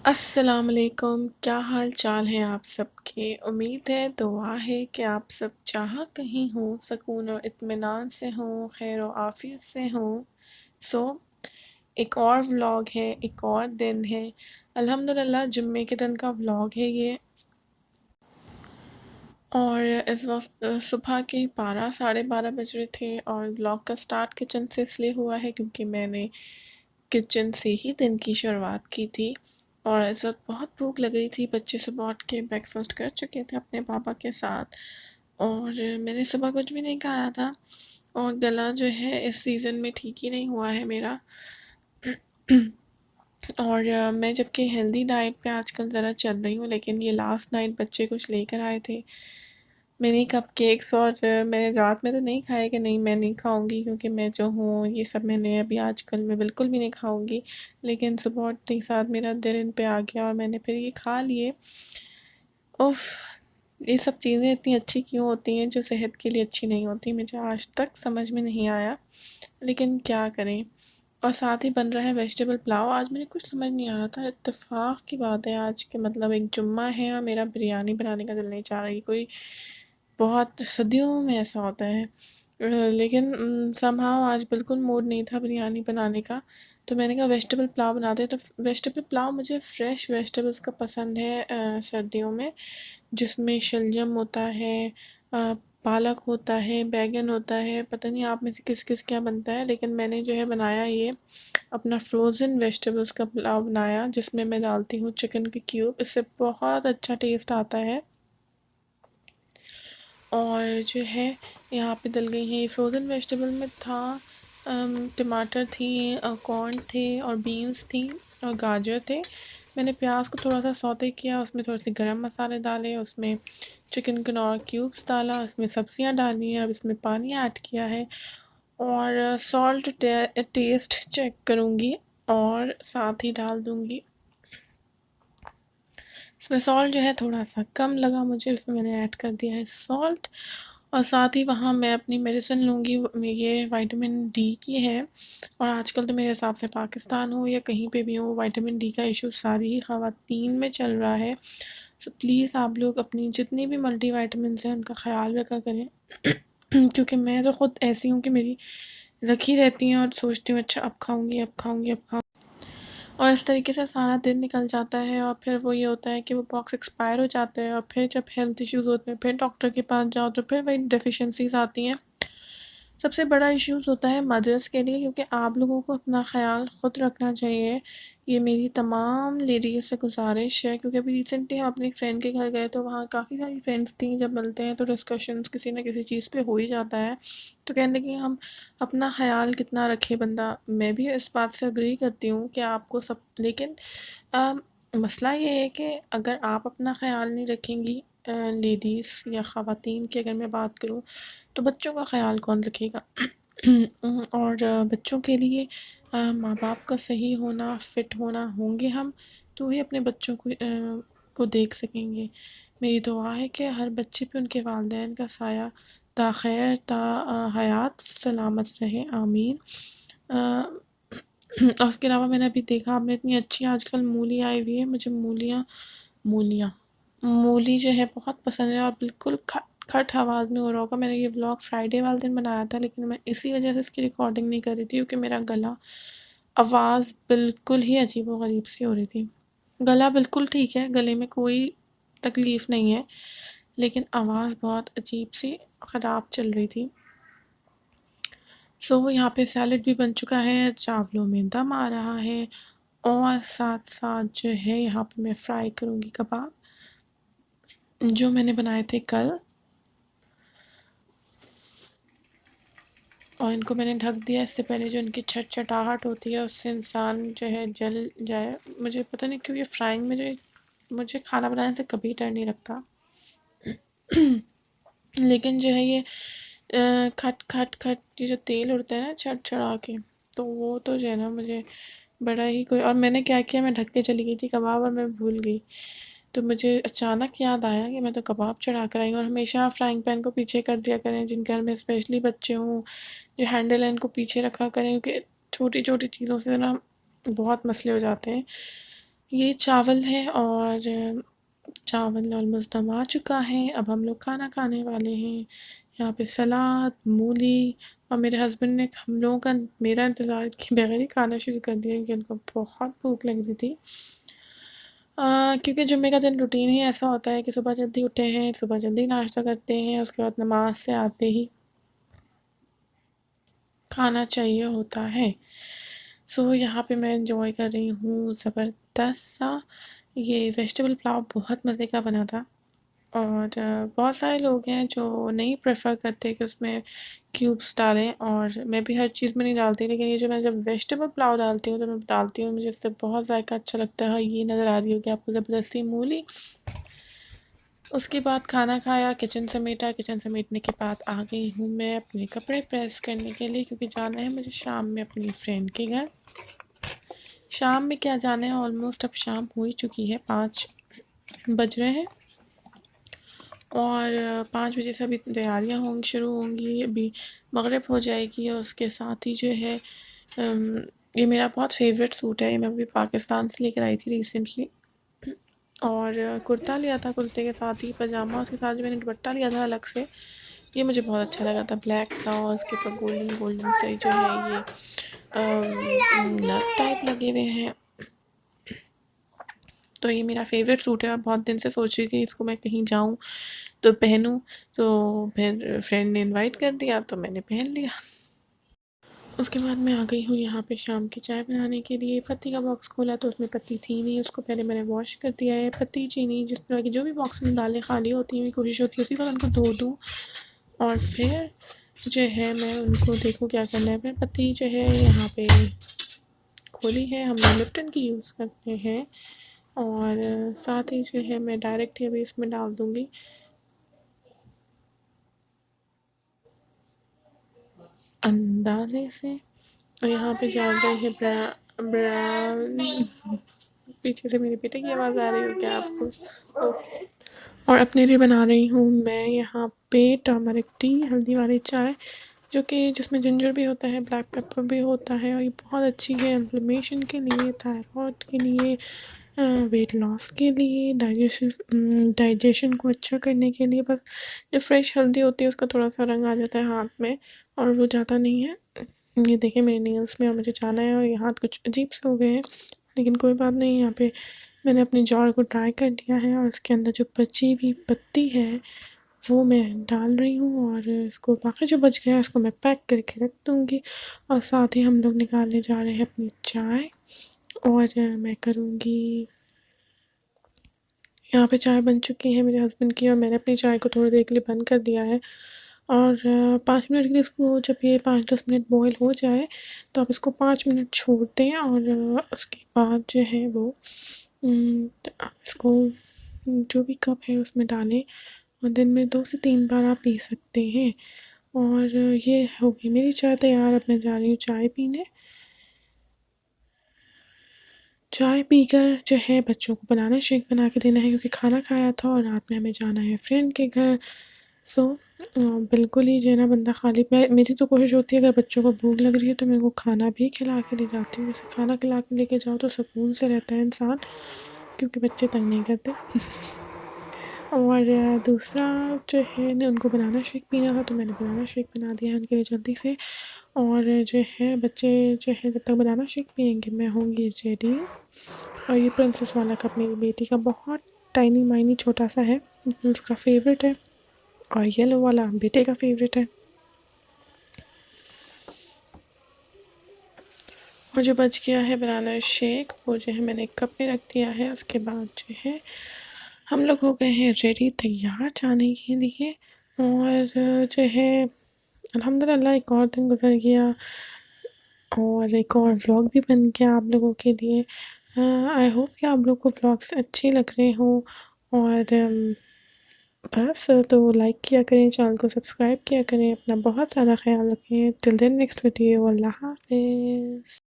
अस्सलाम वालेकुम, क्या हाल चाल है आप सबके। उम्मीद है दुआ है कि आप सब जहाँ कहीं हो सुकून और इत्मीनान से हों, खैर और आफियत से हों। सो एक और व्लॉग है, एक और दिन है। अल्हम्दुलिल्लाह जुम्मे के दिन का व्लॉग है ये। और इस वक्त सुबह के 12 साढ़े 12 बज रहे थे और व्लॉग का स्टार्ट किचन से इसलिए हुआ है क्योंकि मैंने किचन से ही दिन की शुरुआत की थी। और इस वक्त बहुत भूख लग रही थी। बच्चे सुबह उठ के ब्रेकफास्ट कर चुके थे अपने पापा के साथ और मैंने सुबह कुछ भी नहीं खाया था। और गला जो है इस सीज़न में ठीक ही नहीं हुआ है मेरा। और मैं जबकि हेल्दी डाइट पे आजकल ज़रा चल रही हूँ, लेकिन ये लास्ट नाइट बच्चे कुछ लेकर आए थे मिनी कपकेक्स और मैंने रात में तो नहीं खाया कि नहीं मैं नहीं खाऊंगी, क्योंकि मैं जो हूँ ये सब मैंने अभी आजकल मैं बिल्कुल भी नहीं खाऊंगी। लेकिन सुबह उठते ही साथ मेरा दिल इन पे आ गया और मैंने फिर ये खा लिए। उफ़! ये सब चीज़ें इतनी अच्छी क्यों होती हैं जो सेहत के लिए अच्छी नहीं होती, मुझे आज तक समझ में नहीं आया, लेकिन क्या करें। और साथ ही बन रहा है वेजिटेबल पुलाव। आज मुझे कुछ समझ नहीं आ रहा था, इत्तेफ़ाक की बात है आज कि मतलब एक जुम्मा है और मेरा बिरयानी बनाने का दिल नहीं चाह रहा। ये कोई बहुत सदियों में ऐसा होता है। लेकिन समहाउ आज बिल्कुल मूड नहीं था बिरयानी बनाने का, तो मैंने कहा वेजिटेबल पुलाव बनाते हैं। तो वेजिटेबल पुलाव मुझे फ़्रेश वेजिटेबल्स का पसंद है सर्दियों में, जिसमें शलजम होता है, पालक होता है, बैंगन होता है। पता नहीं आप में से किस-किस क्या बनता है, लेकिन मैंने जो है बनाया ये अपना फ्रोज़न वेजिटेबल्स का पुलाव बनाया, जिसमें मैं डालती हूँ चिकन के क्यूब। इससे बहुत अच्छा टेस्ट आता है। और जो है यहाँ पे डल गई हैं फ्रोज़न वेजिटेबल में था टमाटर थी, कॉर्न थे और बीन्स थी और गाजर थे। मैंने प्याज को थोड़ा सा सौते किया, उसमें थोड़े से गरम मसाले डाले, उसमें चिकन कनौर क्यूब्स डाला, उसमें सब्जियां डाली हैं। अब इसमें पानी ऐड किया है और सॉल्ट टेस्ट चेक करूँगी और साथ ही डाल दूँगी। इसमें सॉल्ट जो है थोड़ा-सा कम लगा मुझे, इसमें मैंने ऐड कर दिया है सॉल्ट। और साथ ही वहाँ मैं अपनी मेडिसिन लूँगी, ये विटामिन डी की है। और आजकल तो मेरे हिसाब से पाकिस्तान हो या कहीं पे भी हो, विटामिन डी का इशू सारी ही ख़वातीन में चल रहा है। सो प्लीज़ आप लोग अपनी जितनी भी मल्टीविटामिन्स हैं उनका ख़्याल रखा करें। क्योंकि मैं तो खुद ऐसी हूँ कि मेरी रखी रहती हैं और सोचती हूँ अच्छा अब खाऊँगी, अब खाऊँगी, अब खाऊँ और इस तरीके से सारा दिन निकल जाता है और फिर वो ये होता है कि वो बॉक्स एक्सपायर हो जाता है और फिर जब हेल्थ इश्यूज़ होते हैं, फिर डॉक्टर के पास जाओ तो फिर वही डेफिशिएंसीज़ आती हैं। सबसे बड़ा इश्यूज़ होता है मदर्स के लिए, क्योंकि आप लोगों को अपना ख़्याल ख़ुद रखना चाहिए। ये मेरी तमाम लेडीज़ से गुज़ारिश है, क्योंकि अभी रिसेंटली हम अपनी फ्रेंड के घर गए तो वहाँ काफ़ी सारी फ्रेंड्स थी। जब मिलते हैं तो डिस्कशंस किसी न किसी चीज़ पे हो ही जाता है। तो कहने लगी हम अपना ख़्याल कितना रखे बंदा। मैं भी इस बात से एग्री करती हूँ कि आपको सब, लेकिन अ, मसला ये है कि अगर आप अपना ख़्याल नहीं रखेंगी, लेडीज़ या ख़वातीन की अगर मैं बात करूँ, तो बच्चों का ख़्याल कौन रखेगा? और बच्चों के लिए माँ-बाप का सही होना, फ़िट होना होंगे हम, तो ही अपने बच्चों को देख सकेंगे। मेरी दुआ है कि हर बच्चे पे उनके वालिदैन का साया ता ख़ैर ता हयात सलामत रहे, आमीन। अ, और उसके अलावा मैंने अभी देखा आपने इतनी अच्छी आजकल मूली आई हुई है, मुझे मूलियाँ मूली जो है बहुत पसंद है और बिल्कुल खट आवाज़ में हो रहा होगा। मैंने ये व्लॉग फ्राइडे वाले दिन बनाया था, लेकिन मैं इसी वजह से इसकी रिकॉर्डिंग नहीं कर रही थी क्योंकि मेरा गला, आवाज़ बिल्कुल ही अजीबो-गरीब सी हो रही थी। गला बिल्कुल ठीक है, गले में कोई तकलीफ़ नहीं है, लेकिन आवाज़ बहुत अजीब सी ख़राब चल रही थी। सो यहाँ पे सैलेड भी बन चुका है, चावलों में दम आ रहा है और साथ-साथ जो है यहाँ पे मैं फ्राई करूँगी कबाब, जो मैंने बनाए थे कल। और इनको मैंने ढक दिया इससे पहले जो इनकी छटछटाहट होती है उससे इंसान जो है जल जाए। मुझे पता नहीं क्यों ये फ्राइंग में जो मुझे खाना बनाने से कभी डर नहीं लगता। लेकिन जो है ये खट खट खट ये जो तेल उड़ता है ना छड़छड़ा के, तो वो तो जो है ना मुझे बड़ा ही कोई। और मैंने क्या किया, मैं ढक के चली गई थी कबाब और मैं भूल गई। तो मुझे अचानक याद आया कि मैं तो कबाब चढ़ा कर आई हूँ। और हमेशा फ्राइंग पैन को पीछे कर दिया करें, जिन घर में स्पेशली बच्चे हों, जो हैंडल है इनको पीछे रखा करें, क्योंकि छोटी छोटी चीज़ों से ना बहुत मसले हो जाते हैं। ये चावल है और चावल ऑलमोस्ट दम आ चुका है। अब हम लोग खाना खाने वाले हैं। यहाँ पे सलाद, मूली और मेरे हस्बैंड ने हम लोगों का मेरा इंतज़ार किए बगैर ही खाना शुरू कर दिया क्योंकि उनको बहुत भूख लग रही थी। क्योंकि जुम्मे का दिन रूटीन ही ऐसा होता है कि सुबह जल्दी उठे हैं, सुबह जल्दी नाश्ता करते हैं, उसके बाद नमाज से आते ही खाना चाहिए होता है। सो यहाँ पे मैं एंजॉय कर रही हूँ ज़बरदस्त सा। ये वेजिटेबल पुलाव बहुत मज़े का बना था और बहुत सारे लोग हैं जो नहीं प्रेफर करते कि उसमें क्यूब्स डालें और मैं भी हर चीज़ में नहीं डालती, लेकिन ये जो मैं जब वेजिटेबल पुलाव डालती हूँ तो मैं डालती हूँ, मुझे इससे बहुत ज़ायका अच्छा लगता है। ये नज़र आ रही होगी आपको ज़बरदस्ती मूली। उसके बाद खाना खाया, किचन समेटा, किचन समेटने के बाद आ गई हूँ मैं अपने कपड़े प्रेस करने के लिए क्योंकि जाना है मुझे शाम में अपनी फ्रेंड के घर। शाम में क्या जाना है, ऑलमोस्ट अब शाम हो ही चुकी है, 5 बज रहे हैं और 5 बजे से अभी तैयारियाँ होंगी शुरू होंगी, अभी मगरिब हो जाएगी और उसके साथ ही जो है ये मेरा बहुत फेवरेट सूट है, ये मैं अभी पाकिस्तान से लेकर आई थी रिसेंटली और कुर्ता लिया था, कुर्ते के साथ ही पजामा, उसके साथ जो मैंने दुपट्टा लिया था अलग से, ये मुझे बहुत अच्छा लगा था, ब्लैक सा और उसके ऊपर गोल्डन गोल्डन से जो है ये नग टाइप लगे हुए हैं। तो ये मेरा फेवरेट सूट है और बहुत दिन से सोच रही थी इसको मैं कहीं जाऊँ तो पहनूँ, तो फिर फ्रेंड ने इनवाइट कर दिया तो मैंने पहन लिया। उसके बाद मैं आ गई हूँ यहाँ पे शाम की चाय बनाने के लिए। पत्ती का बॉक्स खोला तो उसमें पत्ती थी नहीं, उसको पहले मैंने वॉश कर दिया है। पत्ती, चीनी, जिस तरह की जो भी बॉक्स में दालें खाली होती हैं, कोशिश होती है उसी वक्त उनको धो दूँ और फिर जो है मैं उनको देखूँ क्या करना है। फिर पत्ती जो है यहाँ पे खोली है, हम लोग लिप्टन की यूज़ करते हैं और साथ ही जो है मैं डायरेक्ट ही अभी इसमें डाल दूँगी अंदाज़े से। और यहाँ पे चल रही है ब्राउन। पीछे से मेरे बेटे की आवाज़ आ रही हो क्या आपको? और अपने लिए बना रही हूँ मैं यहाँ पे टर्मरिक टी, हल्दी वाली चाय, जो कि जिसमें जिंजर भी होता है, ब्लैक पेपर भी होता है और ये बहुत अच्छी है इन्फ्लेमेशन के लिए, थायराइड के लिए, वेट लॉस के लिए, डाइजेशन को अच्छा करने के लिए। बस जो फ्रेश हल्दी होती है उसका थोड़ा सा रंग आ जाता है हाथ में और वो जाता नहीं है। ये देखें मेरे नेल्स में और मुझे जाना है और ये हाथ कुछ अजीब से हो गए हैं, लेकिन कोई बात नहीं। यहाँ पे मैंने अपने जार को ड्राई कर दिया है और इसके अंदर जो बची हुई पत्ती है वो मैं डाल रही हूँ और इसको बाकी जो बच गया है उसको मैं पैक करके रख दूँगी। और साथ ही हम लोग निकालने जा रहे हैं अपनी चाय और मैं करूँगी। यहाँ पे चाय बन चुकी है मेरे हस्बैंड की और मैंने अपनी चाय को थोड़ी देर के लिए बंद कर दिया है और 5 मिनट के लिए इसको, जब ये 5-10 मिनट बॉयल हो जाए तो आप इसको 5 मिनट छोड़ दें और उसके बाद जो है वो इसको जो भी कप है उसमें डालें और दिन में 2 से 3 बार आप पी सकते हैं। और ये हो गई मेरी चाय तैयार। अब मैं जा रही हूँ चाय पीने। चाय पीकर जो है बच्चों को बनाना शेक बना के देना है क्योंकि खाना खाया था और रात में हमें जाना है फ्रेंड के घर। सो बिल्कुल ही जो है ना बंदा खाली मेरी तो कोशिश होती है अगर बच्चों को भूख लग रही है तो मैं उनको खाना भी खिला के ले जाती हूँ। वैसे खाना खिला के लेके जाओ तो सुकून से रहता है इंसान, क्योंकि बच्चे तंग नहीं करते। और दूसरा जो है ना, उनको बनाना शेक पीना था तो मैंने बनाना शेक बना दिया है उनके लिए जल्दी से। और जो है बच्चे जो है जब तक बनाना शेक पियेंगे मैं होंगी रेडी। और ये प्रिंसेस वाला कप मेरी बेटी का बहुत टाइनी माइनी छोटा सा है, उसका फेवरेट है, और येलो वाला बेटे का फेवरेट है। और जो बच गया है बनाना शेक वो जो है मैंने एक कप में रख दिया है। उसके बाद जो है हम लोग हो गए हैं रेडी तैयार जाने के लिए। और जो है अल्हम्दुलिल्लाह एक और दिन गुजर गया और एक और व्लॉग भी बन गया आप लोगों के लिए। आई होप कि आप लोग को व्लॉग्स अच्छे लग रहे हों और बस तो लाइक किया करें, चैनल को सब्सक्राइब किया करें, अपना बहुत ज़्यादा ख्याल रखें। टिल देन नेक्स्ट वीडियो, अल्लाह हाफ़िज़।